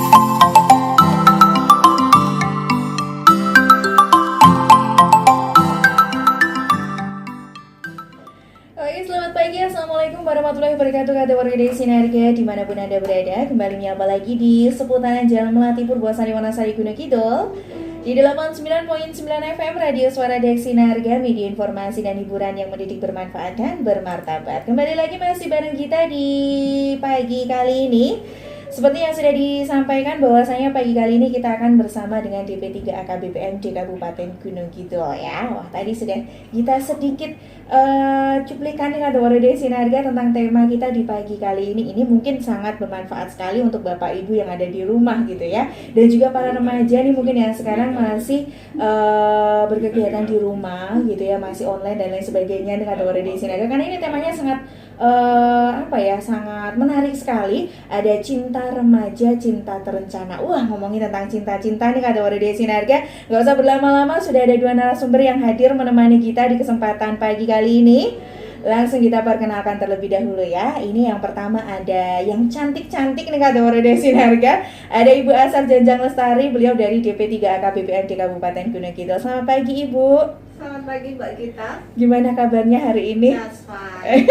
Oke, selamat pagi. Assalamualaikum warahmatullahi wabarakatuh. Kata warga dari Sinerga dimanapun Anda berada. Kembali menyapa lagi di seputaran Jalan Melati Purwosari Wonosari Gunung Kidul di 89.9 FM Radio Suara Deksi Sinerga, media informasi dan hiburan yang mendidik, bermanfaat dan bermartabat. Kembali lagi masih bareng kita di pagi kali ini. Seperti yang sudah disampaikan bahwasanya pagi kali ini kita akan bersama dengan DP3 AKBPM di Kabupaten Gunung Kidul ya. Wah, tadi sudah kita sedikit cuplikan dengan warga desa Sinerga tentang tema kita di pagi kali ini. Ini mungkin sangat bermanfaat sekali untuk Bapak Ibu yang ada di rumah gitu ya. Dan juga para remaja nih mungkin yang sekarang masih berkegiatan di rumah gitu ya, masih online dan lain sebagainya dengan warga desa Sinerga. Karena ini temanya sangat sangat menarik sekali. Ada cinta remaja, cinta terencana. Wah, ngomongin tentang cinta-cinta nih kata warga desa Sinerga. Gak usah berlama-lama, sudah ada dua narasumber yang hadir menemani kita di kesempatan pagi kali ini. Langsung kita perkenalkan terlebih dahulu ya. Ini yang pertama ada yang cantik-cantik nih kata warga desa Sinerga. Ada Ibu Asar Janjang Lestari, beliau dari DP3 AKBPM di Kabupaten Gunung Kidul. Selamat pagi Ibu. Selamat pagi Mbak Gita. Gimana kabarnya hari ini? That's fine.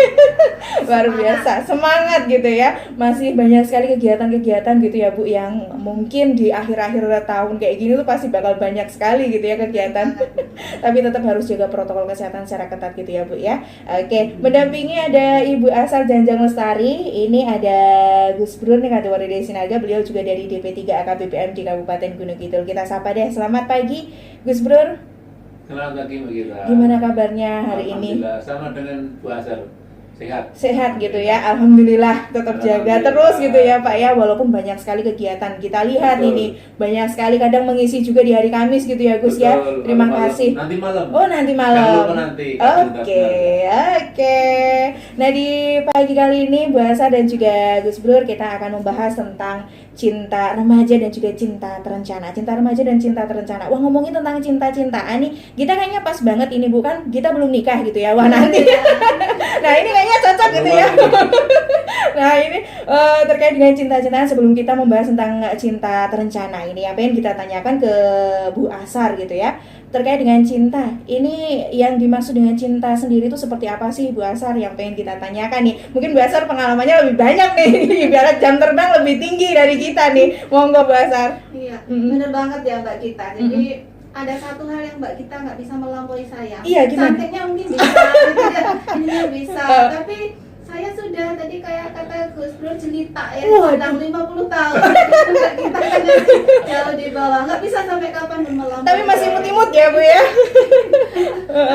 Luar biasa, semangat gitu ya. Masih banyak sekali kegiatan-kegiatan gitu ya Bu, yang mungkin di akhir-akhir tahun kayak gini tuh pasti bakal banyak sekali gitu ya kegiatan. Tapi tetap harus jaga protokol kesehatan secara ketat gitu ya Bu ya. Oke, mendampingi ada Ibu Asar Janjang Lestari. Ini ada Gus Brun nih kata warga desa Sinerga, beliau juga dari DP3 AKBPM di Kabupaten Gunung Kidul. Kita sapa deh. Selamat pagi Gus Brun. Selamat pagi Mbak Gita. Gimana kabarnya hari ini? Alhamdulillah, sama dengan Bu Asar. Sehat gitu ya, alhamdulillah, tetap jaga terus gitu ya Pak ya, walaupun banyak sekali kegiatan kita lihat. Betul. Ini banyak sekali, kadang mengisi juga di hari Kamis gitu ya Gus. Betul, ya terima kasih. Nanti malam. Oh nanti malam. Jangan lupa nanti. Oke. Nah di pagi kali ini Bu Asa dan juga Gus Brur kita akan membahas tentang cinta remaja dan juga cinta terencana. Cinta remaja dan cinta terencana. Wah, ngomongin tentang cinta-cintaan nih, kita kayaknya pas banget ini Bu, kan kita belum nikah gitu ya. Wah nanti. Nah ini kayaknya cocok gitu ya. Nah ini terkait dengan cinta-cintaan, sebelum kita membahas tentang cinta terencana ini, apa yang kita tanyakan ke Bu Asar gitu ya, terkait dengan cinta. Ini yang dimaksud dengan cinta sendiri itu seperti apa sih Bu Asar, yang pengen kita tanyakan nih. Mungkin Bu Asar pengalamannya lebih banyak nih, ibarat jam terbang lebih tinggi dari kita nih. Monggo Bu Asar. Iya, bener banget ya Mbak Gita. Jadi ada satu hal yang Mbak Gita nggak bisa melampaui saya. Iya, gimana? Cantiknya mungkin bisa, gitu ya. Ininya bisa, tapi saya sudah tadi kayak kata Gus Bro jelita ya, sedang 50 tahun. Mbak Gita kan jauh di bawah, nggak bisa sampai kapan melampaui. Tapi masih imut-imut ya Bu ya.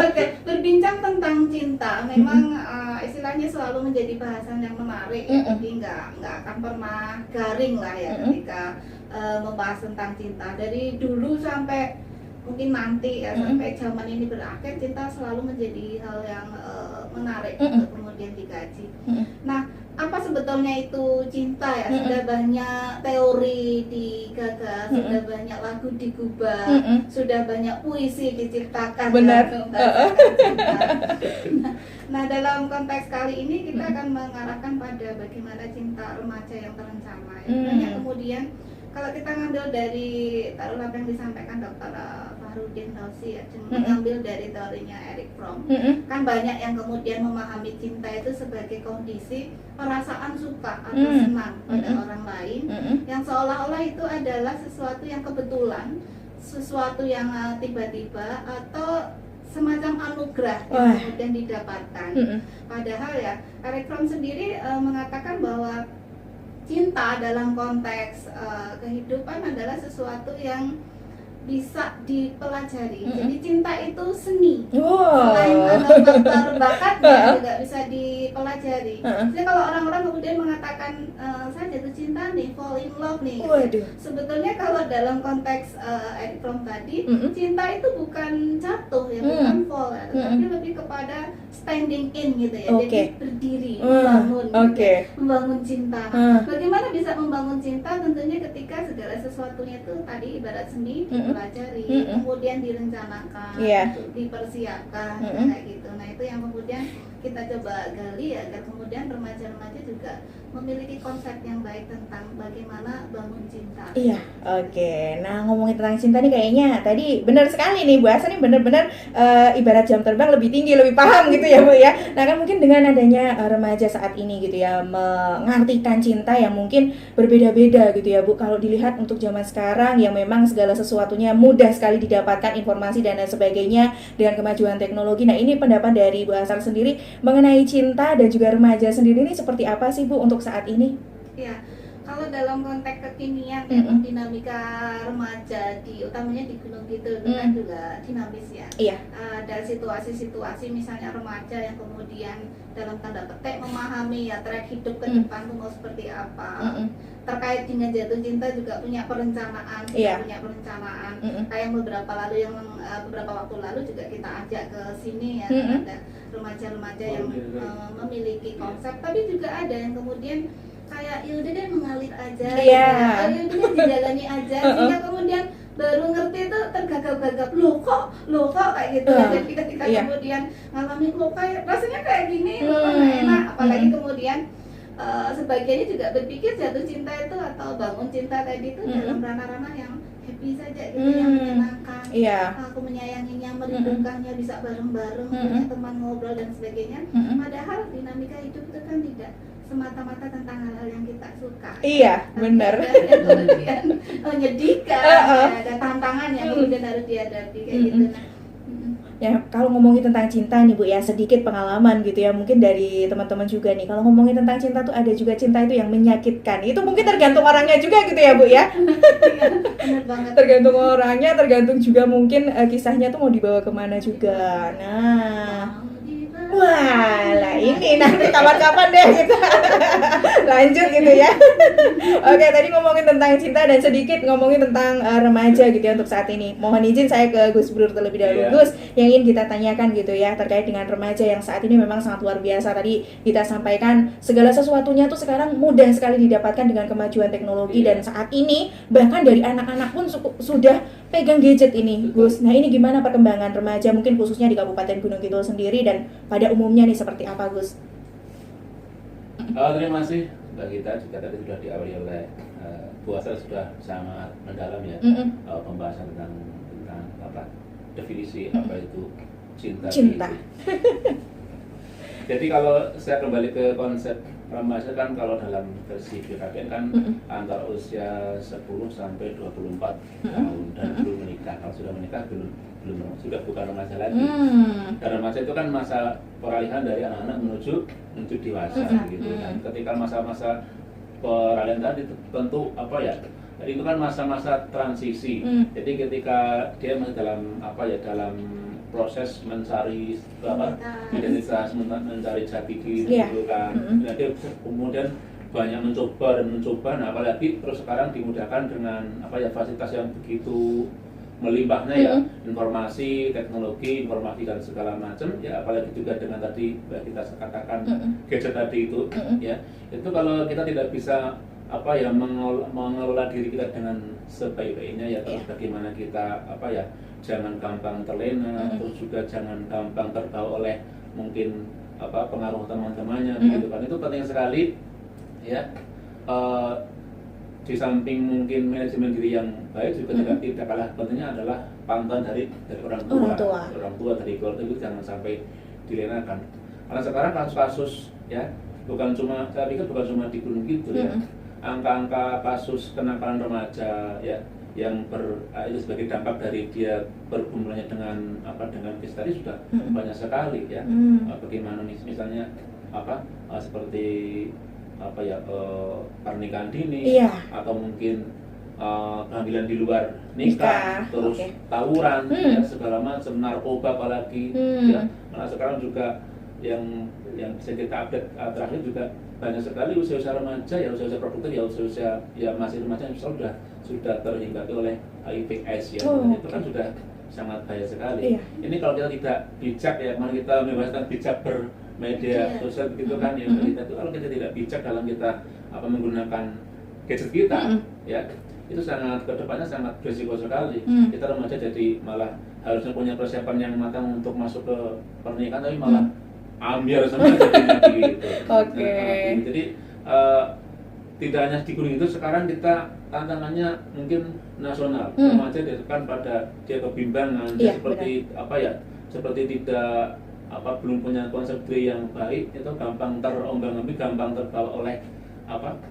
Oke, berbincang tentang cinta memang istilahnya selalu menjadi bahasan yang menarik ya. Jadi nggak akan pernah garing lah ya ketika membahas tentang cinta. Dari dulu sampai mungkin nanti ya, sampai zaman ini berakhir, cinta selalu menjadi hal yang menarik untuk kemudian dikaji. Nah, apa sebetulnya itu cinta ya? Sudah banyak teori digagas, sudah banyak lagu digubah, sudah banyak puisi diciptakan. Benar. Nah, dalam konteks kali ini kita akan mengarahkan pada bagaimana cinta remaja yang terencana ya. Banyak kemudian kalau kita ngambil dari taruhlah apa yang disampaikan Dr. Fahrudin Razi ya, mengambil dari teorinya Erich Fromm, kan banyak yang kemudian memahami cinta itu sebagai kondisi perasaan suka atau senang pada orang lain, yang seolah-olah itu adalah sesuatu yang kebetulan, sesuatu yang tiba-tiba atau semacam anugerah yang kemudian didapatkan. Padahal ya Erich Fromm sendiri mengatakan bahwa cinta dalam konteks kehidupan adalah sesuatu yang bisa dipelajari. Jadi cinta itu seni. Selain faktor bakatnya juga bisa dipelajari. Jadi kalau orang-orang kemudian mengatakan saya jatuh cinta nih, fall in love nih. Sebetulnya kalau dalam konteks Erich Fromm tadi, cinta itu bukan jatuh ya, bukan fall ya, tetapi lebih kepada standing in gitu ya. Jadi berdiri, membangun, membangun cinta. Bagaimana bisa membangun cinta? Tentunya ketika segala sesuatunya itu tadi ibarat seni, dipelajari, kemudian direncanakan, dipersiapkan, kayak gitu. Nah itu yang kemudian kita coba gali agar kemudian remaja-remaja juga memiliki konsep yang baik tentang bagaimana bangun cinta. Iya, oke. Nah, ngomongin tentang cinta nih kayaknya tadi benar sekali nih Bu Asa nih benar-benar ibarat jam terbang lebih tinggi, lebih paham gitu ya Bu ya. Nah, kan mungkin dengan adanya remaja saat ini gitu ya mengartikan cinta yang mungkin berbeda-beda gitu ya Bu. Kalau dilihat untuk zaman sekarang yang memang segala sesuatunya mudah sekali didapatkan informasi dan lain sebagainya dengan kemajuan teknologi. Nah, ini pendapat dari Bu Asar sendiri mengenai cinta dan juga remaja sendiri ini seperti apa sih Bu untuk saat ini? Ya, kalau dalam konteks kekinian dinamika remaja utamanya di Gunung Kidul itu kan juga dinamis ya. Iya. Ada situasi-situasi misalnya remaja yang kemudian dalam tanda petik memahami ya track hidup ke depan tuh mau seperti apa. Terkait dengan jatuh cinta juga punya perencanaan, punya perencanaan. Kayak beberapa waktu lalu juga kita ajak ke sini ya, ada remaja-remaja yang memiliki konsep, tapi juga ada yang kemudian kayak yaudah deh mengalir aja, yaudah deh dijalani aja, sehingga kemudian baru ngerti itu tergagap-gagap, loh kok kayak gitu. Jadi ketika kemudian ngalamin loh kayak rasanya kayak gini, loh kok nggak enak, apalagi kemudian sebagiannya juga berpikir jatuh cinta itu atau bangun cinta tadi itu dalam ranah-ranah yang happy saja gitu, yang menyenangkan. Aku menyayanginya, merindukannya, bisa bareng-bareng, punya teman ngobrol dan sebagainya. Padahal dinamika hidup itu kan tidak semata-mata tentang hal-hal yang kita suka. Iya, benar. Yang kemudian menyedihkan, ada tantangan yang kemudian harus dihadapi kayak gitu. Ya, kalau ngomongin tentang cinta nih Bu ya, sedikit pengalaman gitu ya, mungkin dari teman-teman juga nih. Kalau ngomongin tentang cinta tuh ada juga cinta itu yang menyakitkan. Itu mungkin tergantung orangnya juga gitu ya Bu ya. Iya, benar banget. Tergantung orangnya, tergantung juga mungkin kisahnya tuh mau dibawa kemana juga. Nah, wah, lah ini nanti kapan-kapan deh kita lanjut gitu ya. Oke, tadi ngomongin tentang cinta dan sedikit ngomongin tentang remaja gitu ya untuk saat ini. Mohon izin saya ke Gus Brur terlebih dahulu. Gus, yang ingin kita tanyakan gitu ya terkait dengan remaja yang saat ini memang sangat luar biasa. Tadi kita sampaikan segala sesuatunya tuh sekarang mudah sekali didapatkan dengan kemajuan teknologi dan saat ini bahkan dari anak-anak pun sudah pegang gadget ini, Gus. Nah, ini gimana perkembangan remaja mungkin khususnya di Kabupaten Gunung Kidul sendiri dan pada umumnya nih seperti apa, Gus? Terima kasih Mbak Gita, juga tadi sudah diawali oleh Bu Asar sudah sangat mendalam ya pembahasan tentang apa definisi apa itu cinta. Jadi kalau saya kembali ke konsep remaja kan kalau dalam versi BKKN kan antara usia 10 sampai 24 tahun dan belum menikah. Kalau sudah menikah belum sudah bukan remaja lagi. Dan remaja itu kan masa peralihan dari anak-anak menuju dewasa gitu. Dan ketika masa-masa peralihan tadi tentu apa ya? Jadi itu kan masa-masa transisi. Jadi ketika dia masih dalam proses mencari identitas, mencari jati diri gitu kan. Nah, dia kemudian banyak mencoba. Nah, apalagi terus sekarang dimudahkan dengan fasilitas yang begitu melimpahnya ya, informasi, teknologi, informasi dan segala macam ya, apalagi juga dengan tadi kita katakan gadget tadi itu ya. Itu kalau kita tidak bisa mengelola diri kita dengan sebaik-baiknya ya, terus bagaimana kita jangan gampang terlena, terus juga jangan gampang terbawa oleh mungkin pengaruh teman-temannya gitu kan. Itu penting sekali ya. Di samping mungkin manajemen diri yang baik juga tidak kalah pentingnya adalah pantauan dari orang tua dari keluarga itu jangan sampai dilenakan. Karena sekarang kasus-kasus ya saya pikir bukan cuma di Gunung Kidul ya. Angka-angka kasus kenakalan remaja ya yang itu sebagai dampak dari dia bergumulnya dengan kes tadi sudah banyak sekali ya. Bagaimana misalnya seperti pernikahan dini atau mungkin kehamilan di luar nikah, terus tawuran ya, segala macam, narkoba apalagi ya. Nah, sekarang juga yang bisa kita update terakhir juga banyak sekali usia-usia remaja ya, usia-usia produktif ya, usia-usia ya masih remaja yang sudah terhinggapi oleh HIV/AIDS ya. Itu kan sudah sangat bahaya sekali. Ini kalau kita tidak bijak ya, mari kita membahas bijak bermedia sosial begitu kan ya. Kita itu kalau kita tidak bijak dalam kita menggunakan gadget kita ya, itu sangat kedepannya sangat berisiko sekali. Kita remaja jadi malah harusnya punya persiapan yang matang untuk masuk ke pernikahan, tapi malah ambiar semua jadinya gitu. Oke. Jadi tidak hanya di Gunung Kidul, sekarang kita tantangannya mungkin nasional. Remaja ditekan pada dia kebimbangan, dia seperti seperti tidak belum punya konsep diri yang baik, itu gampang terombang-ambing, gampang terbawa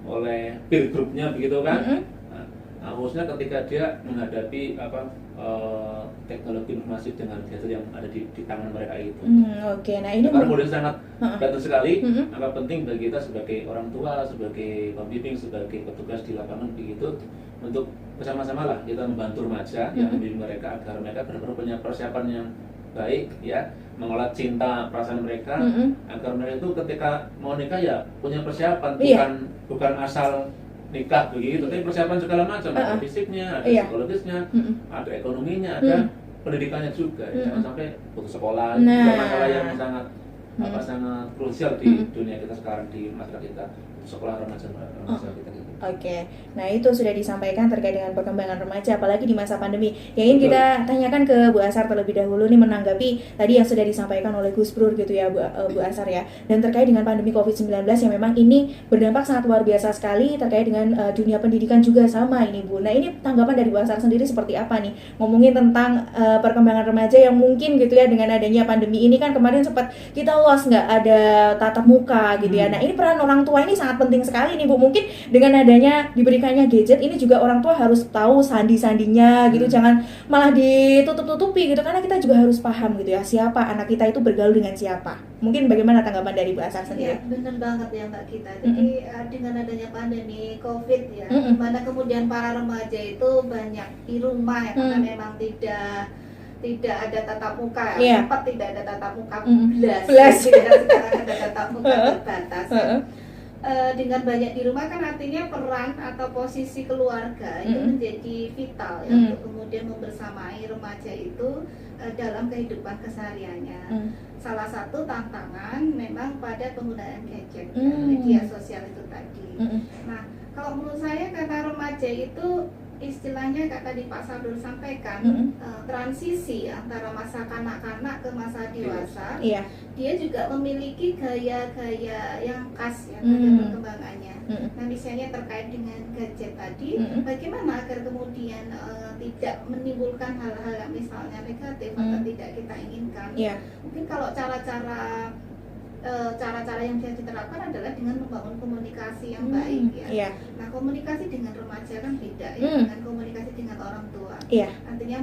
oleh peer groupnya begitu kan. Nah, khususnya ketika dia menghadapi teknologi informasi dengan gadget yang ada di tangan mereka itu. Oke. Nah ini kemudian sangat penting sekali. Maka penting bagi kita sebagai orang tua, sebagai pembimbing, sebagai petugas di lapangan begitu, untuk bersama-sama lah kita membantu remaja yang membimbing mereka agar mereka benar-benar punya persiapan yang baik, ya, mengolah cinta perasaan mereka, agar mereka itu ketika mau nikah ya punya persiapan, bukan asal nikah begitu, tapi persiapan segala macam, ada fisiknya, ada psikologisnya, ada ekonominya, ada pendidikannya juga. Jangan sampai putus sekolah, itu masalah yang sangat sangat krusial di dunia kita sekarang, di masyarakat kita, sekolah remaja kita gitu. Oke, nah itu sudah disampaikan terkait dengan perkembangan remaja, apalagi di masa pandemi. Yang ingin kita tanyakan ke Bu Asar terlebih dahulu nih, menanggapi tadi yang sudah disampaikan oleh Gus Brur gitu ya, Bu Asar ya. Dan terkait dengan pandemi COVID-19 yang memang ini berdampak sangat luar biasa sekali terkait dengan dunia pendidikan juga sama ini Bu. Nah ini tanggapan dari Bu Asar sendiri seperti apa nih? Ngomongin tentang perkembangan remaja yang mungkin gitu ya, dengan adanya pandemi ini kan kemarin sempat kita lost, nggak ada tatap muka gitu ya. Nah ini peran orang tua ini sangat penting sekali nih Bu. Mungkin dengan adanya diberikannya gadget ini juga orang tua harus tahu sandi-sandinya gitu, jangan malah ditutup-tutupi gitu, karena kita juga harus paham gitu ya siapa anak kita itu bergaul dengan siapa. Mungkin bagaimana tanggapan dari Bu Asar sendiri? Ya, benar banget ya Mbak Gita. Jadi dengan adanya pandemi COVID ya, dimana kemudian para remaja itu banyak di rumah ya, karena memang tidak ada tatap muka, sempat tidak ada tatap muka belas. Sekarang ada tatap muka terbatas. Dengan banyak di rumah kan artinya peran atau posisi keluarga itu menjadi vital ya, untuk kemudian membersamai remaja itu dalam kehidupan kesehariannya. Salah satu tantangan memang pada penggunaan gadget, media sosial itu tadi. Nah, kalau menurut saya karena remaja itu istilahnya kayak tadi Pak Sabrul sampaikan, transisi antara masa kanak-kanak ke masa dewasa, dia juga memiliki gaya-gaya yang khas ya, gaya perkembangannya. Nah misalnya terkait dengan gadget tadi, bagaimana agar kemudian tidak menimbulkan hal-hal yang misalnya negatif atau tidak kita inginkan. Mungkin kalau cara-cara yang bisa diterapkan adalah dengan membangun komunikasi yang baik ya. Nah komunikasi dengan remaja kan beda ya, dengan komunikasi dengan orang tua. Artinya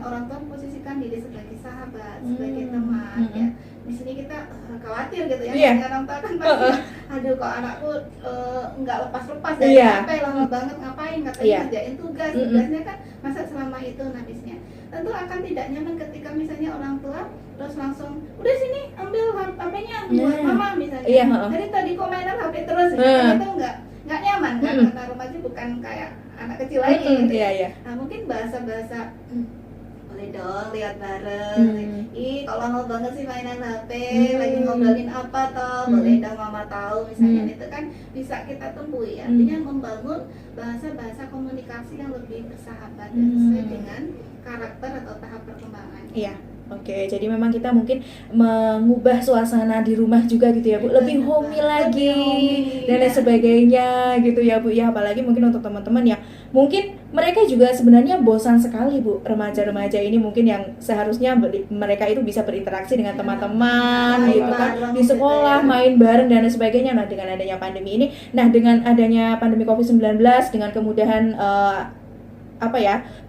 orang tua memposisikan diri sebagai sahabat, sebagai teman ya. Misalnya kita khawatir gitu ya, orang tua kan pasti, aduh kok anakku nggak lepas-lepas dari HP, lama banget ngapain, katanya ngerjain tugasnya kan masa selama itu habisnya. Tentu akan tidak nyaman ketika misalnya orang tua terus langsung udah sini ambil HP-nya buat mama misalnya. Dari tadi komenan HP terus, itu nggak nyaman kan, karena remaja bukan kayak anak kecil lagi gitu. Nah mungkin bahasa-bahasa boleh dong lihat bareng. Kalau mau banget sih mainan HP, lagi ngobrolin apa toh, boleh dong mama tahu misalnya. Itu kan bisa kita temui ya. Artinya membangun bahasa-bahasa komunikasi yang lebih bersahabat dan sesuai dengan karakter atau tahap perkembangan. Oke, jadi memang kita mungkin mengubah suasana di rumah juga gitu ya Bu, lebih homey lagi dan lain sebagainya gitu ya Bu ya. Apalagi mungkin untuk teman-teman yang mungkin mereka juga sebenarnya bosan sekali Bu, remaja-remaja ini mungkin yang seharusnya mereka itu bisa berinteraksi dengan teman-teman gitu kan, di sekolah main bareng dan lain sebagainya. Nah dengan adanya pandemi ini, dengan adanya pandemi COVID-19, dengan kemudahan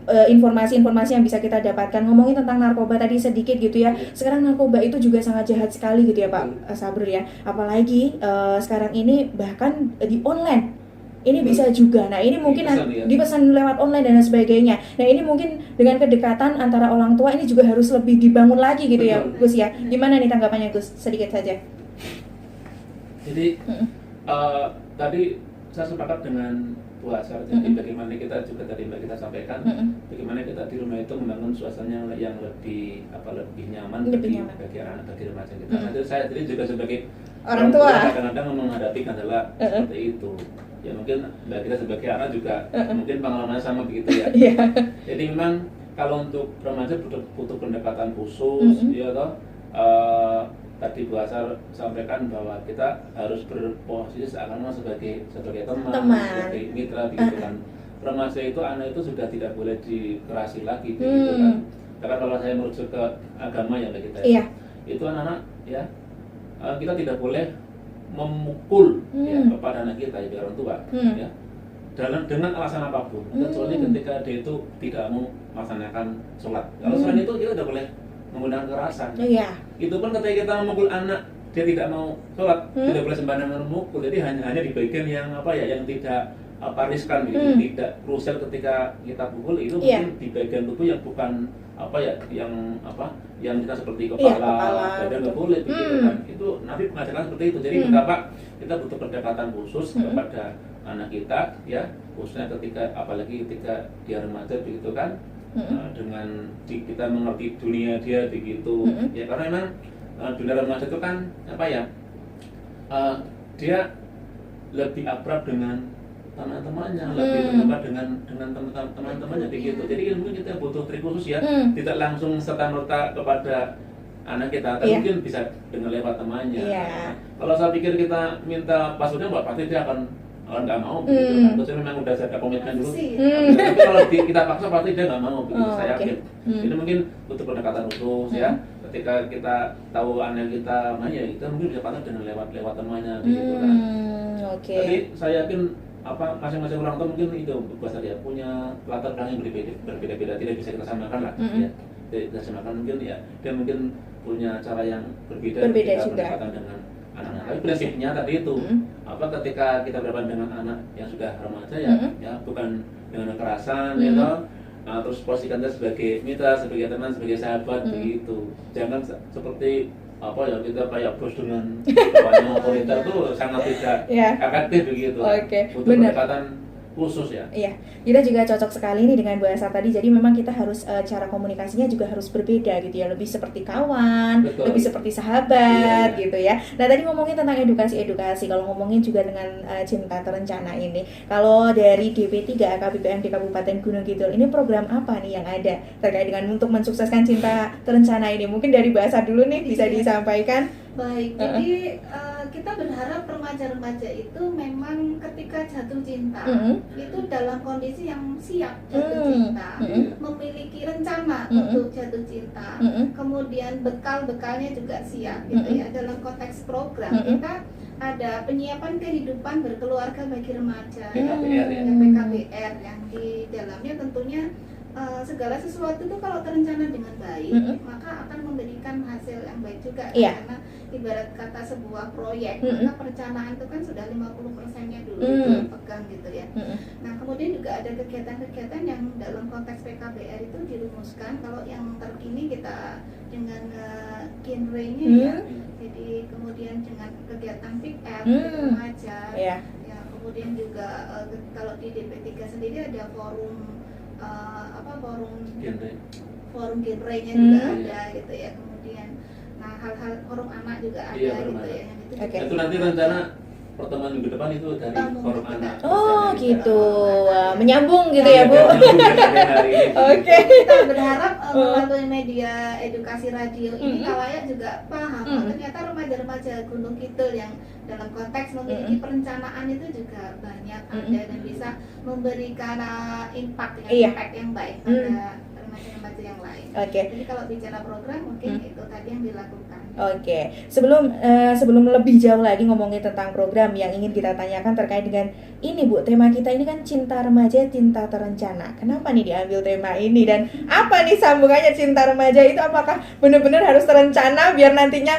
informasi-informasi yang bisa kita dapatkan. Ngomongin tentang narkoba tadi sedikit gitu ya. Sekarang narkoba itu juga sangat jahat sekali gitu ya Pak Sabrul ya. Apalagi sekarang ini bahkan di online. Ini bisa juga. Nah ini mungkin dipesan lewat online dan sebagainya. Nah ini mungkin dengan kedekatan antara orang tua ini juga harus lebih dibangun lagi gitu ya Gus ya. Gimana nih tanggapannya Gus? Sedikit saja. Jadi tadi saya sepakat dengan Bu Asar. Jadi bagaimana kita juga tadi Mbak kita sampaikan, bagaimana kita di rumah itu membangun suasana yang lebih nyaman bagi anak, bagi remaja kita. Nah, saya sendiri juga sebagai orang tua kadang-kadang menghadapi kendala seperti itu. Ya mungkin Mbak kita sebagai anak juga mungkin pengalamannya sama begitu ya. Jadi memang kalau untuk remaja butuh pendekatan khusus, ya toh. tadi Bu Asar sampaikan bahwa kita harus berposisi seakan-akan sebagai teman, sebagai mitra begitu kan. Remaja itu anak itu sudah tidak boleh dikerasi lagi begitu kan. Karena kalau saya merujuk ke agama ya kita Iya. itu anak-anak ya kita tidak boleh memukul ya kepada anak kita ya orang tua ya dengan alasan apapun kecuali ketika dia itu tidak mau melaksanakan sholat. Kalau selain itu kita tidak boleh menggunakan kekerasan. Itu pun ketika kita memukul anak dia tidak mau sholat tidak boleh sembarangan memukul. Jadi hanya di bagian yang yang tidak riskan gitu, tidak krusial ketika kita pukul itu mungkin di bagian tubuh yang bukan yang kita seperti kepala badan nggak boleh begitu kan. Itu Nabi mengajarkan seperti itu. Jadi betapa kita butuh pendekatan khusus kepada anak kita ya, khususnya apalagi ketika dia remaja begitu kan. Dengan kita mengerti dunia dia begitu ya, karena memang dunia remaja itu kan dia lebih akrab dengan teman-temannya, lebih berdebat dengan teman-temannya begitu. Jadi mungkin kita butuh trik khusus ya, tidak langsung serta-merta kepada anak kita, tapi mungkin bisa dengan lewat temannya. Kalau saya pikir kita minta passwordnya, pasti dia akan nggak mau begitu kan. Terus memang udah ada komitmen dulu. Tapi kalau kita paksa pasti dia nggak mau begitu, saya yakin. Ini mungkin butuh pendekatan khusus ya. Ketika kita tahu anak kita kita mungkin bisa partner dengan lewat temannya begitu kan. Jadi saya yakin masing-masing orang tua mungkin itu bahasa dia punya latar belakang yang berbeda-beda, tidak bisa kita samakan lah ya. Tidak samakan mungkin ya, dia mungkin punya cara yang berbeda ketika pendekatan dengan anak-anak. Tapi prinsipnya tadi itu ketika kita berhadapan dengan anak yang sudah remaja ya bukan dengan kekerasan terus posisikan dia sebagai mitra, sebagai teman, sebagai sahabat begitu. Jangan seperti kita kayak bos dengan banyak otoriter tuh sangat tidak efektif begitu. Butuh pendekatan khusus ya. Iya, kita juga cocok sekali nih dengan bahasa tadi. Jadi memang kita harus cara komunikasinya juga harus berbeda gitu ya, lebih seperti kawan, lebih seperti sahabat gitu ya. Nah tadi ngomongin tentang edukasi. Kalau ngomongin juga dengan cinta terencana ini, kalau dari DP3 AKBPMD Kabupaten Gunung Kidul ini program apa nih yang ada terkait dengan untuk mensukseskan cinta terencana ini? Mungkin dari bahasa dulu nih bisa disampaikan. Baik, jadi kita berharap remaja-remaja itu memang ketika jatuh cinta itu dalam kondisi yang siap jatuh cinta, memiliki rencana untuk jatuh cinta, kemudian bekal-bekalnya juga siap gitu ya. Dalam konteks program kita ada penyiapan kehidupan berkeluarga bagi remaja, PKBR yang di dalamnya tentunya segala sesuatu itu kalau terencana dengan baik maka akan memberikan hasil yang baik juga karena ibarat kata sebuah proyek maka perencanaan itu kan sudah 50%-nya dulu dipegang gitu ya. Nah kemudian juga ada kegiatan-kegiatan yang dalam konteks PKBR itu dirumuskan. Kalau yang terkini kita dengan genre-nya ya, jadi kemudian dengan kegiatan PR remaja ya, kemudian juga kalau di DP3 sendiri ada forum forum genre-nya juga ada gitu ya. Kemudian hal-hal forum anak juga ada gitu ya. Itu nanti rencana pertemuan minggu depan itu dari forum anak. Gitu. Menyambung gitu ya, Bu. Kita berharap melalui media edukasi radio ini kalayak juga paham ternyata remaja-remaja Gunung Kidul yang dalam konteks memiliki perencanaan itu juga banyak ada dan bisa memberikan impact yang baik pada remaja-remaja yang lain. Jadi kalau bicara program mungkin itu tadi yang dilakukan. Sebelum lebih jauh lagi ngomongin tentang program yang ingin kita tanyakan terkait dengan ini Bu, tema kita ini kan cinta remaja, cinta terencana. Kenapa nih diambil tema ini dan apa nih sambungannya cinta remaja itu? Apakah benar-benar harus terencana biar nantinya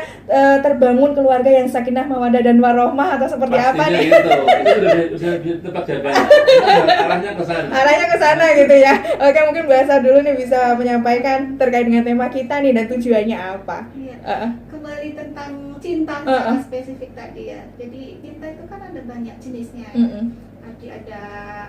terbangun keluarga yang sakinah mawaddah dan warohmah atau seperti apa nih? Itu sudah ditebak jawabannya. Arahnya ke sana gitu ya. Oke, mungkin bahasa dulu nih bisa menyampaikan terkait dengan tema kita nih dan tujuannya apa? Kembali tentang cinta secara spesifik tadi ya. Jadi cinta itu kan ada banyak jenisnya ya. Ada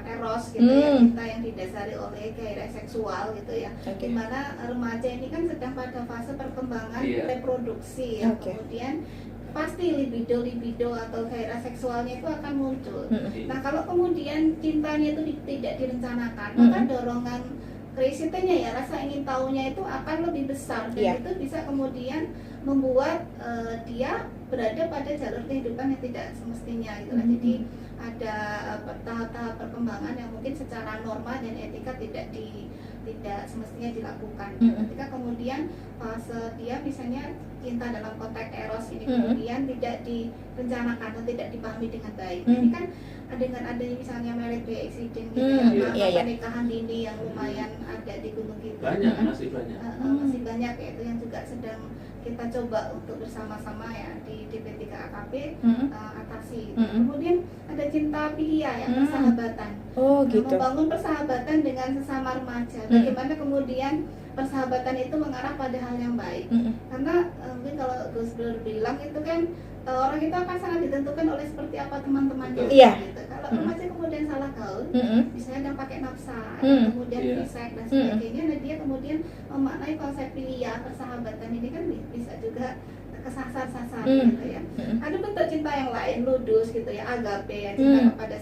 eros gitu ya, cinta yang didasari oleh gairah seksual gitu ya. Dimana remaja ini kan sedang pada fase perkembangan reproduksi ya. Kemudian pasti libido atau gairah seksualnya itu akan muncul. Nah kalau kemudian cintanya itu tidak direncanakan, maka dorongan curiosity-nya ya, rasa ingin tahunya itu akan lebih besar, dan itu bisa kemudian membuat dia berada pada jalur kehidupan yang tidak semestinya gitu lah. Jadi ada tahap-tahap perkembangan yang mungkin secara norma dan etika tidak semestinya dilakukan. Ketika kemudian fase dia misalnya cinta dalam konteks eros ini kemudian tidak direncanakan atau tidak dipahami dengan baik. Ini kan dengan adanya misalnya married by accident gitu pernikahan dini yang lumayan ada di gunung kita. Banyak, masih banyak. Masih banyak ya, itu yang juga sedang kita coba untuk bersama-sama ya di DP3AKP atasi. Kemudian ada cinta pilia ya, persahabatan. Gitu. Membangun persahabatan dengan sesama remaja. Bagaimana kemudian persahabatan itu mengarah pada hal yang baik. Karena mungkin kalau Gus Dur bilang itu kan orang itu akan sangat ditentukan oleh seperti apa teman-temannya. Gitu. Kalau remaja kemudian salah gaul, misalnya dia pakai nafsa, kemudian fisik dan sebagainya, nah dia kemudian memaknai konsep pilia persahabatan ini kan bisa juga kesasar-sasar gitu ya. Ada bentuk cinta yang lain, ludus gitu ya, agape ya, cinta kepada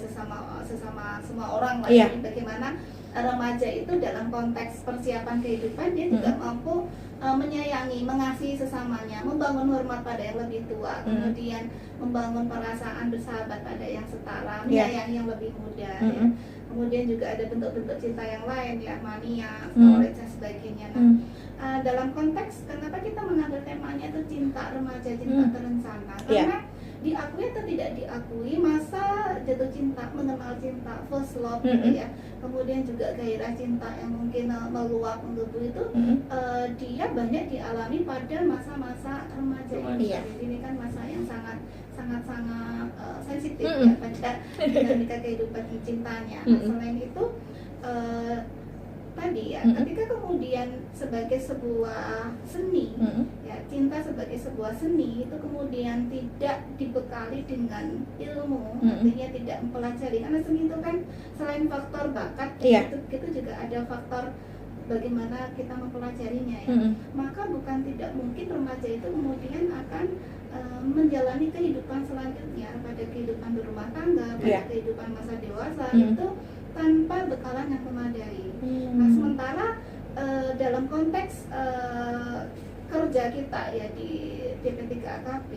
semua orang lah. Bagaimana remaja itu dalam konteks persiapan kehidupan dia juga mampu menyayangi, mengasihi sesamanya, membangun hormat pada yang lebih tua, kemudian membangun perasaan bersahabat pada yang setara, menyayangi yang lebih muda ya. Kemudian juga ada bentuk-bentuk cinta yang lain ya, mania, storage dan sebagainya. Nah, dalam konteks kenapa kita mengambil temanya itu cinta remaja, cinta terencana, karena diakui atau tidak diakui masa jatuh cinta, mengenal cinta, first love gitu ya, kemudian juga gairah cinta yang mungkin meluap menggebu itu dia banyak dialami pada masa-masa remaja ini. Jadi ini kan masa yang sangat sensitif ya pada dinamika kehidupan cintanya. Nah, selain itu tadi ya, ketika kemudian sebagai sebuah seni ya, cinta sebagai sebuah seni itu kemudian tidak dibekali dengan ilmu, artinya tidak mempelajari, karena seni itu kan selain faktor bakat itu juga ada faktor bagaimana kita mempelajarinya ya. Maka bukan tidak mungkin remaja itu kemudian akan menjalani kehidupan selanjutnya pada kehidupan berumah tangga, pada kehidupan masa dewasa itu tanpa bekalan yang memadai. Nah, sementara dalam konteks kerja kita ya di DP3AKP,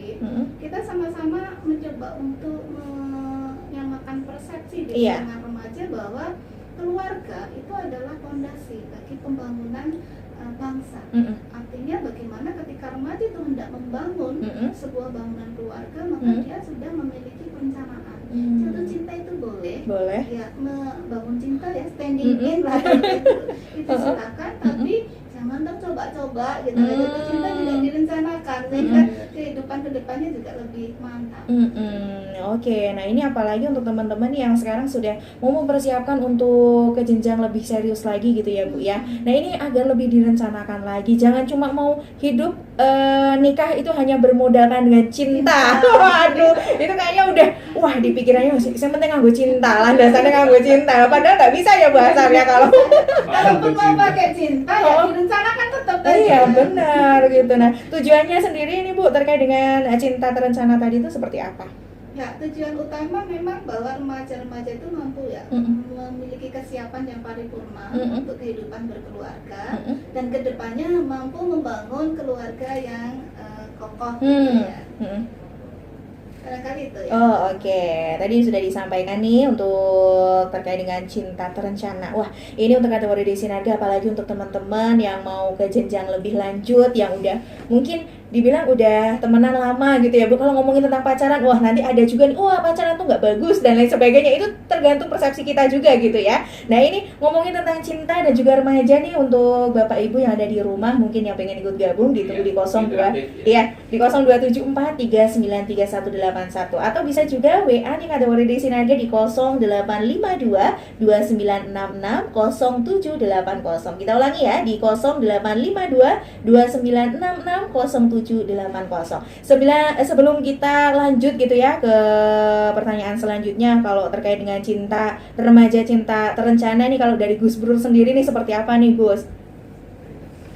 kita sama-sama mencoba untuk menyamakan persepsi di kalangan remaja bahwa keluarga itu adalah fondasi bagi pembangunan bangsa. Artinya bagaimana ketika remaja itu hendak membangun sebuah bangunan keluarga, maka dia sudah memiliki perencanaan. Jatuh cinta itu boleh ya, membangun cinta ya, standing in lah itu silakan, tapi jangan dong coba-coba gitu. Jatuh cinta juga direncanakan sehingga kehidupan kedepannya juga lebih mantap. Oke, nah ini apalagi untuk teman-teman yang sekarang sudah mau mempersiapkan untuk ke jenjang lebih serius lagi gitu ya Bu ya. Nah ini agar lebih direncanakan lagi, jangan cuma mau hidup nikah itu hanya bermodalkan dengan cinta. Waduh, itu kayaknya udah di pikirannya saya penting nganggo cinta lah, dasarnya nganggo cinta. Padahal nggak bisa ya bahasanya kalau walaupun mau pakai cinta ya direncanakan tetap. Iya benar gitu. Nah tujuannya sendiri ini Bu terkait dengan cinta terencana tadi itu seperti apa? Ya, tujuan utama memang bahwa remaja-remaja itu mampu ya memiliki kesiapan yang paripurna untuk kehidupan berkeluarga, dan kedepannya mampu membangun keluarga yang kokoh gitu ya. Barangkali itu ya. Oke. Tadi sudah disampaikan nih untuk terkait dengan cinta terencana. Wah, ini untuk kategori Desi Narga, apalagi untuk teman-teman yang mau ke jenjang lebih lanjut, yang udah mungkin dibilang udah temenan lama gitu ya Bu. Kalau ngomongin tentang pacaran, nanti ada juga nih, pacaran tuh nggak bagus dan lain sebagainya. Itu tergantung persepsi kita juga gitu ya. Nah ini ngomongin tentang cinta dan juga remaja nih, untuk Bapak Ibu yang ada di rumah mungkin yang pengen ikut gabung, ditunggu di 02 di 0774 393181, atau bisa juga WA nih kategori Desi Narga di 0852 2966 0780. Kita ulangi ya, di 0852 2966 0780. Sebelum kita lanjut gitu ya ke pertanyaan selanjutnya, kalau terkait dengan cinta remaja, cinta terencana nih, kalau dari Gus Brur sendiri nih seperti apa nih Gus?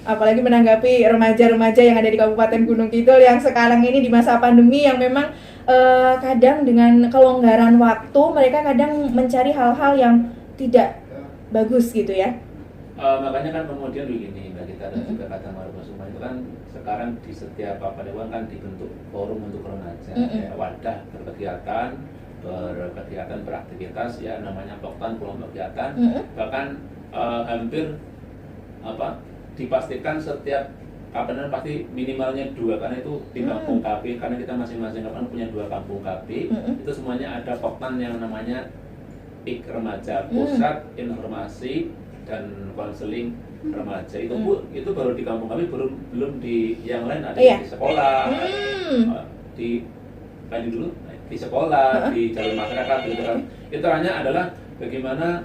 Apalagi menanggapi remaja-remaja yang ada di Kabupaten Gunung Kidul yang sekarang ini di masa pandemi, yang memang kadang dengan kelonggaran waktu mereka kadang mencari hal-hal yang tidak bagus gitu ya. Makanya kan kemudian begini Mbak Gita dan juga kata Margo Suma itu kan sekarang di setiap Dewan kan dibentuk forum untuk remaja, ya, wadah berkegiatan beraktivitas ya namanya Poktan kelompok kegiatan, bahkan hampir dipastikan setiap pasti minimalnya 2 karena itu di kampung KP karena kita masing-masing punya 2 kampung KP itu semuanya ada Poktan yang namanya PIK Remaja, Pusat Informasi dan Konseling Remaja itu baru di kampung kami belum di yang lain ada di sekolah di sekolah di jalur masyarakat gitu kan. Itu hanya adalah bagaimana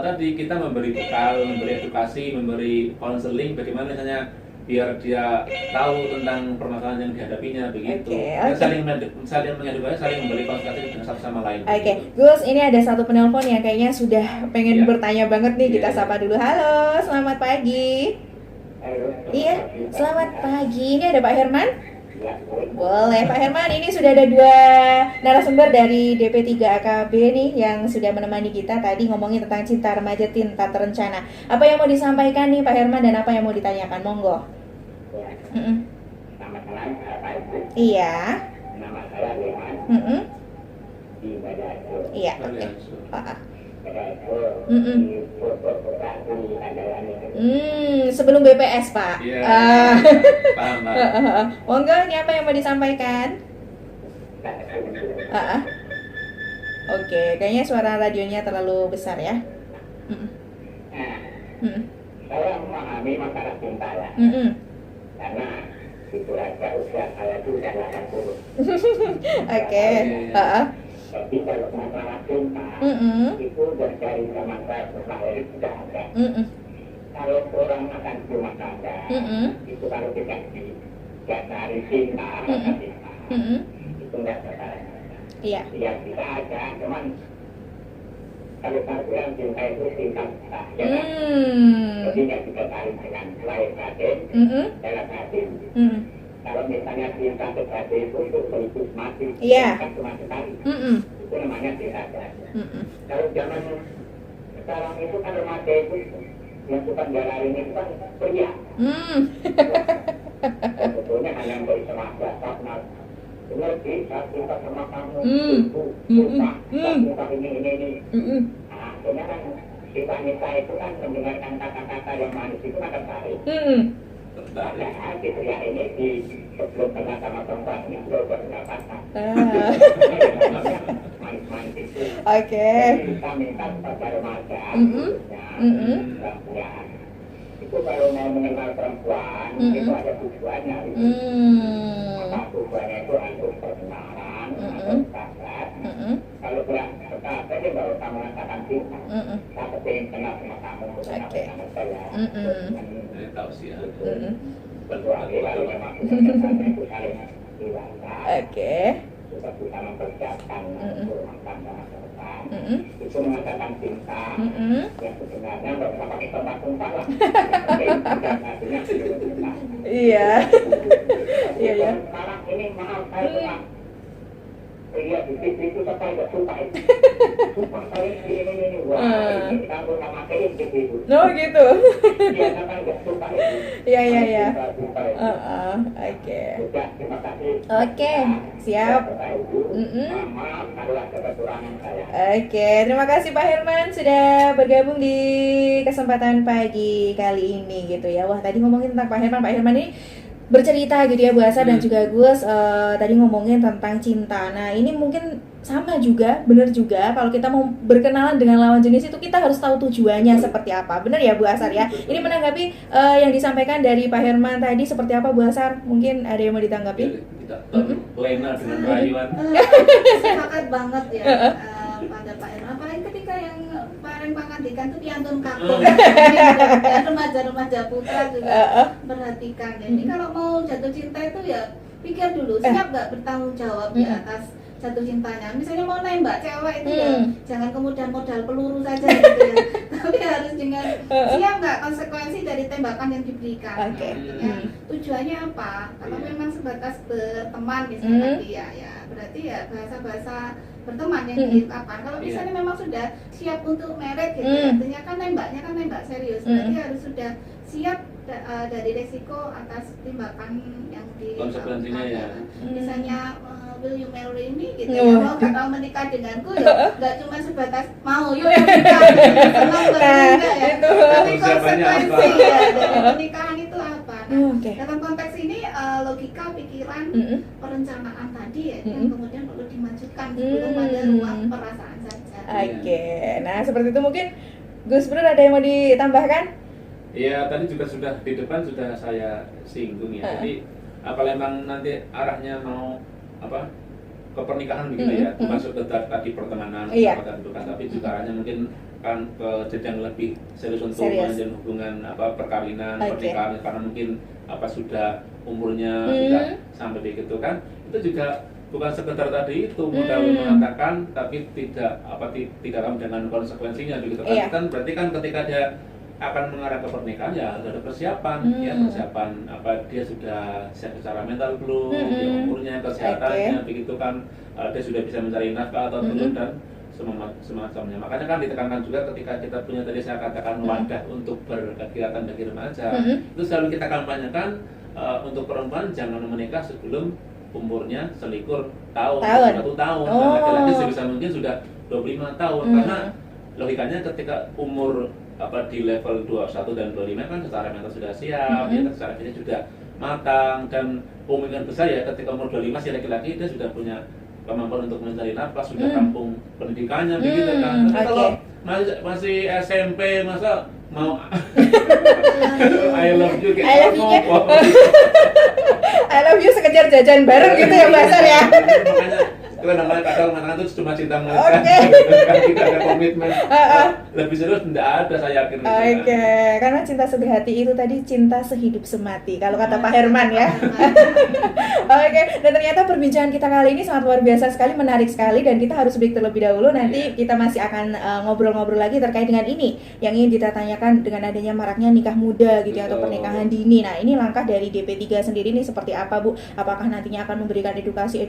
tadi kita memberi bekal, memberi edukasi, memberi konseling bagaimana misalnya biar dia tahu tentang permasalahan yang dihadapinya begitu. Saling mengedukasi, saling memberi konsultasi dengan satu sama lain. Gus, ini ada satu penelpon yang kayaknya sudah pengen bertanya banget nih. Kita sapa dulu. Halo, selamat pagi. Halo. Iya, selamat pagi. Ini ada Pak Herman? Boleh, Pak Herman. Ini sudah ada 2 narasumber dari DP3 AKB nih yang sudah menemani kita tadi ngomongin tentang cinta remaja tinta terencana. Apa yang mau disampaikan nih Pak Herman dan apa yang mau ditanyakan? Monggo. Nama saya Pak Ibu. Iya. Nama saya Leman. Di Badaso. Iya. Badaso. Mm-mm. Di Purwokerto Andalan ini. Sebelum BPS Pak. Iya. Paham Pak. Monggo, ini apa yang mau disampaikan? Oke, kayaknya suara radionya terlalu besar ya. Saya memahami masalah cinta ya. Karena itu aja usia saya itu sudah 80. Oke. Jadi kalau masalah cinta itu dari zaman saya berlahir sudah ada. Kalau orang akan rumah tangga itu kalau tidak didasari cinta, itu tidak tertarik. Iya. Ya bisa aja, cuman kalau saya bilang cinta itu cinta kita, ya kan? Jadi nggak bisa tarik dengan lahir batin, dalam batin. Kalau misalnya cinta sejati itu sekaligus mati, kan cuma sekali. Itu namanya cinta sejati. Kalau zaman sekarang itu kan remaja itu yang suka jalanin itu kan pria. Sebetulnya hanya beri semasa karena ngerti saat cinta sama kamu itu sumpah, sumpah ini. Nah, akhirnya kan kita itu kan mendengarkan kata-kata yang manis itu kan tertarik. Nah, si pria ini sebelum kenal sama perempuan ini belum berdapatan. Manis-manis itu. Jadi kita minta kepada remaja, perempuan. Itu kalau mau mengenal perempuan, itu ada tujuannya. Maka tujuannya itu untuk perkenalan, untuk sahabat. Kalau kurang sahabat, dia baru kamu merasakan cinta. Saya ingin kenal sama kamu, sama saya. Saya tahu sih ya. Kecuali kalau memang kebiasaannya itu saling dewasa. Sudah bisa mempersiapkan rumah tangga masa depan. Itu mengatakan cinta yang sebenarnya nggak usah pakai tempat-tempat lah. Artinya cinta. Iya. Sekarang ini maaf saya pernah lihat di TV itu sampai nggak suka itu. Sumpah saya ini wah ini kamu nama saya gitu. No gitu. Iya sampai nggak suka itu. Iya. Oke. Sudah terima kasih. Oke, siap. Maaf kalau ada kekurangan saya. Oke, terima kasih Pak Herman sudah bergabung di kesempatan pagi kali ini gitu ya. Wah, tadi ngomongin tentang Pak Herman ini bercerita gitu ya Bu Asa dan juga Gus tadi ngomongin tentang cinta. Nah ini mungkin sama juga, benar juga kalau kita mau berkenalan dengan lawan jenis itu kita harus tahu tujuannya seperti apa. Benar ya Bu Asar ya? Ini menanggapi yang disampaikan dari Pak Herman tadi seperti apa Bu Asar? Mungkin ada yang mau ditanggapi? Lena dengan rayuan. Sepakat banget ya pada Pak Herman. Apalagi ketika yang Pak Pangandikan itu piantun kakung. Remaja-remaja putra juga perhatikan. Jadi kalau mau jatuh cinta itu ya pikir dulu, siap nggak bertanggung jawab di atas jatuh cintanya. Misalnya mau nembak cewek itu ya jangan kemudian modal peluru saja gitu ya. Tapi harus dengan siap nggak konsekuensi dari tembakan yang diberikan. Ya, tujuannya apa? Kalau memang sebatas berteman misalnya tadi ya berarti ya bahasa-bahasa berteman yang diungkapkan. Kalau misalnya memang sudah siap untuk married gitu, artinya kan nembak serius, berarti harus sudah siap dari resiko atas tindakan yang konsekuensinya ya. Misalnya will you marry me gitu ya, mau gak mau menikah denganku ya, nggak cuma sebatas mau yuk menikah senang enggak ya, tapi konsekuensi ya dari pernikahan itu apa. Nah, dalam konteks ini logika, pikiran, perencanaan tadi ya yang kemudian perlu dimajukan sebelum pada ruang perasaan saja. Nah seperti itu mungkin Gus Bro ada yang mau ditambahkan? Iya, tadi juga sudah di depan sudah saya singgung ya. Jadi kalau memang nanti arahnya mau ke pernikahan begitu ya, masuk ke tadi pertemanan, tapi juga arahnya mungkin kan ke jenjang lebih serius untuk menjalin hubungan perkawinan, pernikahan, karena mungkin sudah umurnya sudah sampai begitu kan, itu juga bukan sekedar tadi itu modal mengatakan, tapi tidak dengan konsekuensinya begitu kan. Kan berarti kan ketika dia akan mengarah ke pernikahan ya harus ada persiapan, ya persiapan dia sudah siap secara mental belum, ya umurnya, kesehatannya, begitu kan, dia sudah bisa mencari nafkah atau belum dan semacamnya. Makanya kan ditekankan juga ketika kita punya tadi saya katakan wadah untuk berkegiatan bagi remaja, itu selalu kita kampanyekan untuk perempuan jangan menikah sebelum umurnya selikur tahun. 1 tahun, dan laki-laki sebisa mungkin sudah 25 tahun, karena logikanya ketika umur di level 21 dan 25 kan secara mental sudah siap, ya, secara fisik juga matang, dan kemungkinan besar ya ketika umur 25 si laki-laki dia sudah punya kemampuan untuk mencari nafkah, sudah rampung pendidikannya begitu kan. Tapi kalau masih SMP masa mau I love you kayak I love you sekejar jajan bareng gitu ya Mbak Sar ya. Kita namanya kadang mengatakan itu cuma cinta meleleh, kan tidak ada komitmen. Lebih serius tidak ada, saya yakin. Karena cinta sebehati itu tadi cinta sehidup semati kalau kata Pak Herman ya. Dan ternyata perbincangan kita kali ini sangat luar biasa sekali, menarik sekali, dan kita harus break terlebih dahulu. Nanti kita masih akan ngobrol-ngobrol lagi terkait dengan ini yang ingin kita tanyakan dengan adanya maraknya nikah muda gitu atau pernikahan dini. Nah, ini langkah dari DP3 sendiri ini seperti apa, Bu? Apakah nantinya akan memberikan edukasi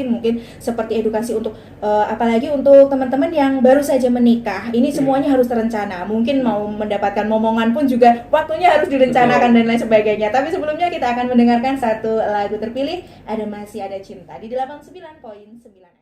mungkin seperti edukasi untuk apalagi untuk teman-teman yang baru saja menikah. Ini semuanya harus terencana. Mungkin mau mendapatkan momongan pun juga waktunya harus direncanakan dan lain sebagainya. Tapi sebelumnya kita akan mendengarkan satu lagu terpilih, Masih Ada Cinta di 89.9.